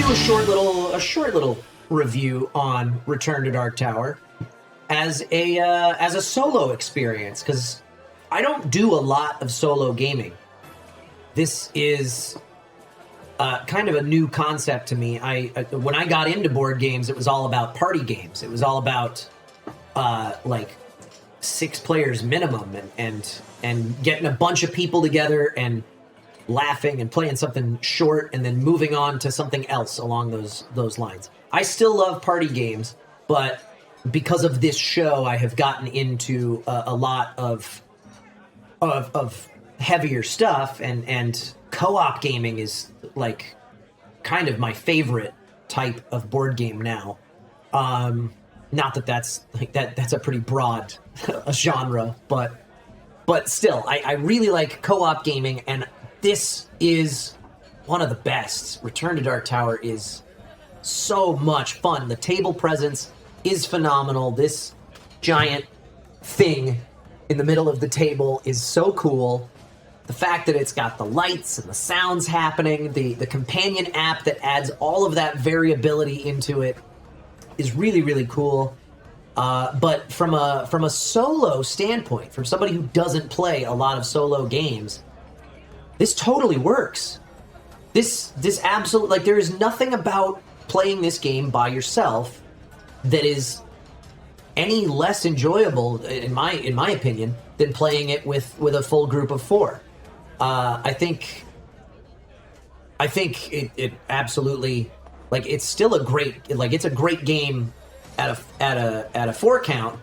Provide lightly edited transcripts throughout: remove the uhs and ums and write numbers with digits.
do a short little review on Return to Dark Tower as a solo experience, because I don't do a lot of solo gaming. This is kind of a new concept to me. When I got into board games, it was all about party games. It was all about like 6 players minimum, and getting a bunch of people together and laughing and playing something short and then moving on to something else along those lines. I still love party games, but because of this show, I have gotten into a lot of heavier stuff, and co-op gaming is like kind of my favorite type of board game now. Not that that's a pretty broad genre, but still, I really like co-op gaming, and this is one of the best. Return to Dark Tower is so much fun. The table presence is phenomenal. This giant thing in the middle of the table is so cool. The fact that it's got the lights and the sounds happening, the companion app that adds all of that variability into it is really, really cool. But from a solo standpoint, from somebody who doesn't play a lot of solo games, this totally works. This absolutely, like, there is nothing about playing this game by yourself that is any less enjoyable, in my opinion, than playing it with a full group of 4. I think it absolutely, like, it's still a great, like, it's a great game at a 4 count,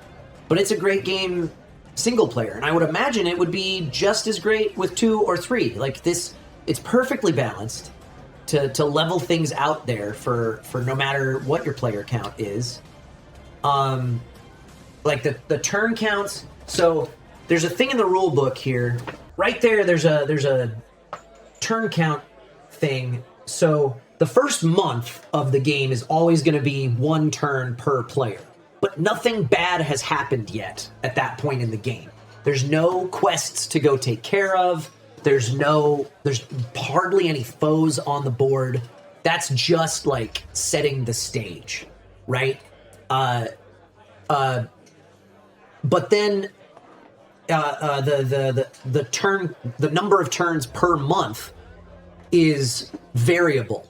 but it's a great game single player, and I would imagine it would be just as great with 2 or 3. Like, this, it's perfectly balanced to level things out there for no matter what your player count is. Like the turn counts. So there's a thing in the rule book here. Right there, there's a turn count thing. So the first month of the game is always going to be 1 turn per player. But nothing bad has happened yet at that point in the game. There's no quests to go take care of. There's hardly any foes on the board. That's just like setting the stage, right? But then the number of turns per month is variable.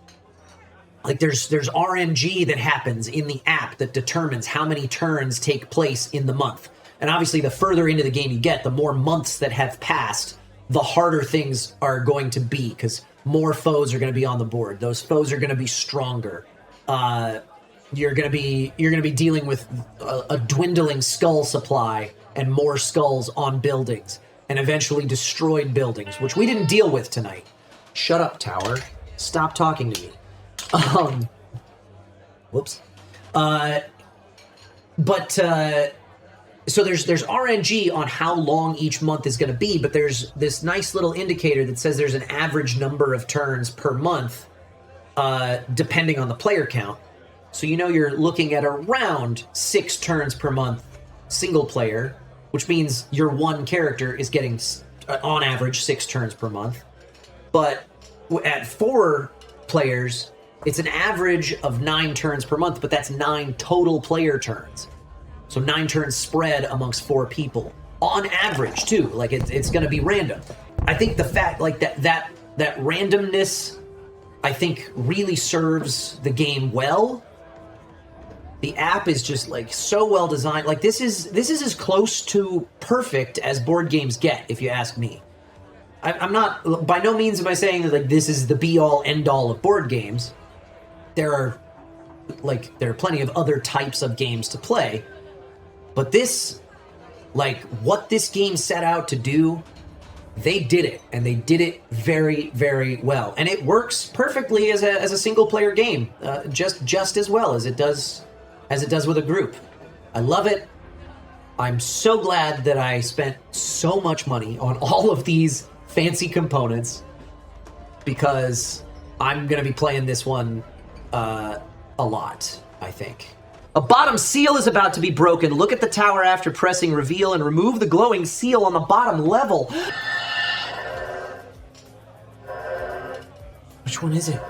Like, there's RNG that happens in the app that determines how many turns take place in the month. And obviously, the further into the game you get, the more months that have passed, the harder things are going to be, because more foes are going to be on the board. Those foes are going to be stronger. You're going to be dealing with a dwindling skull supply and more skulls on buildings, and eventually destroyed buildings, which we didn't deal with tonight. Shut up, tower. Stop talking to me. Whoops. So there's RNG on how long each month is going to be, but there's this nice little indicator that says there's an average number of turns per month, depending on the player count. So you're looking at around 6 turns per month single player, which means your one character is getting, on average, 6 turns per month. But at 4 players, it's an average of 9 turns per month, but that's 9 total player turns. So 9 turns spread amongst 4 people. On average, too. Like, it's going to be random. I think the fact, like, that randomness, I think, really serves the game well. The app is just, like, so well designed. Like, this is as close to perfect as board games get, if you ask me. I'm not, by no means am I saying that, like, this is the be-all, end-all of board games. There are plenty of other types of games to play. But this, like, what this game set out to do, they did it, and they did it very, very well. And it works perfectly as a single-player game, just as well as it does with a group. I love it. I'm so glad that I spent so much money on all of these fancy components, because I'm going to be playing this one a lot, I think. A bottom seal is about to be broken. Look at the tower after pressing reveal and remove the glowing seal on the bottom level. Which one is it?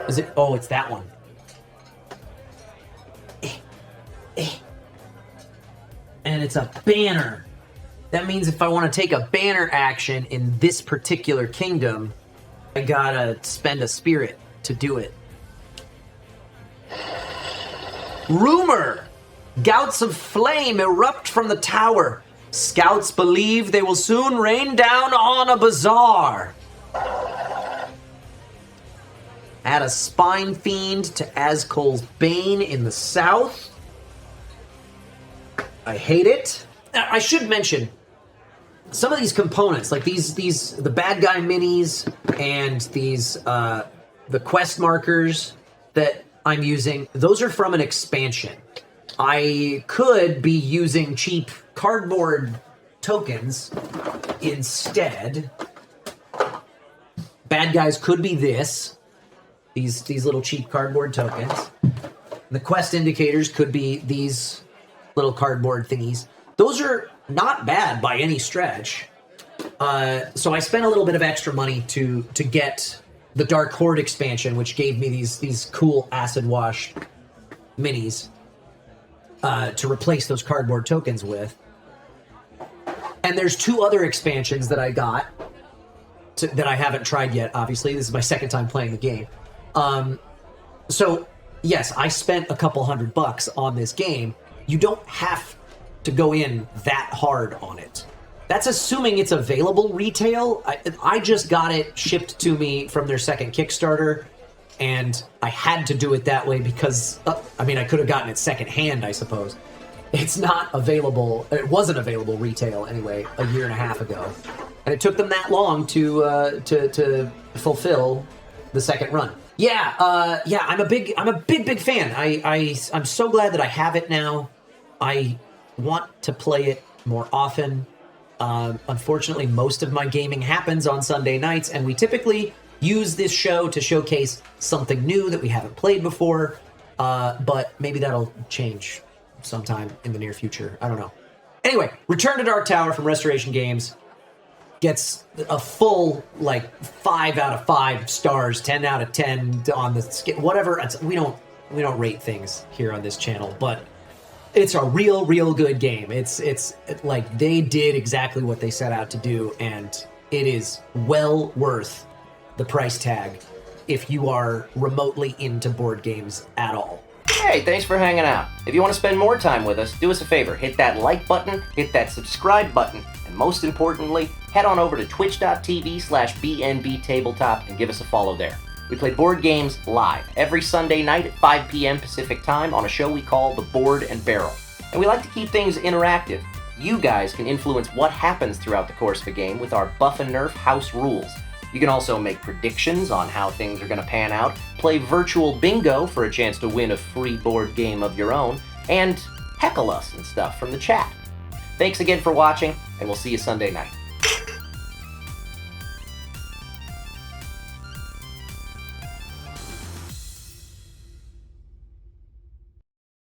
Is it? Oh, it's that one. And it's a banner. That means if I want to take a banner action in this particular kingdom, I gotta spend a spirit to do it. Rumor! Gouts of flame erupt from the tower. Scouts believe they will soon rain down on a bazaar. Add a spine fiend to Azkol's Bane in the south. I hate it. I should mention, some of these components, like the bad guy minis and these, the quest markers that I'm using, those are from an expansion. I could be using cheap cardboard tokens instead. Bad guys could be these little cheap cardboard tokens. The quest indicators could be these little cardboard thingies. Those are not bad by any stretch. So I spent a little bit of extra money to get the Dark Horde expansion, which gave me these cool acid wash minis to replace those cardboard tokens with. And there's 2 other expansions that I got that I haven't tried yet, obviously. This is my second time playing the game. So, yes, I spent a couple $100 on this game. You don't have to go in that hard on it. That's assuming it's available retail. I just got it shipped to me from their second Kickstarter, and I had to do it that way because, I mean, I could have gotten it secondhand, I suppose. It's not available. It wasn't available retail anyway a year and a half ago, and it took them that long to fulfill the second run. Yeah, I'm a big fan. I'm so glad that I have it now. I want to play it more often. Unfortunately, most of my gaming happens on Sunday nights, and we typically use this show to showcase something new that we haven't played before. But maybe that'll change sometime in the near future. I don't know. Anyway, Return to Dark Tower from Restoration Games gets a full, 5 out of 5 stars, 10 out of 10 on the scale, whatever. We don't rate things here on this channel, but it's a real good game. It's like they did exactly what they set out to do, and it is well worth the price tag if you are remotely into board games at all. Hey, thanks for hanging out. If you want to spend more time with us, do us a favor. Hit that like button, hit that subscribe button, and most importantly, head on over to twitch.tv/BNB Tabletop and give us a follow there. We play board games live every Sunday night at 5 p.m. Pacific Time on a show we call The Board and Barrel. And we like to keep things interactive. You guys can influence what happens throughout the course of a game with our Buff and Nerf house rules. You can also make predictions on how things are going to pan out, play virtual bingo for a chance to win a free board game of your own, and heckle us and stuff from the chat. Thanks again for watching, and we'll see you Sunday night.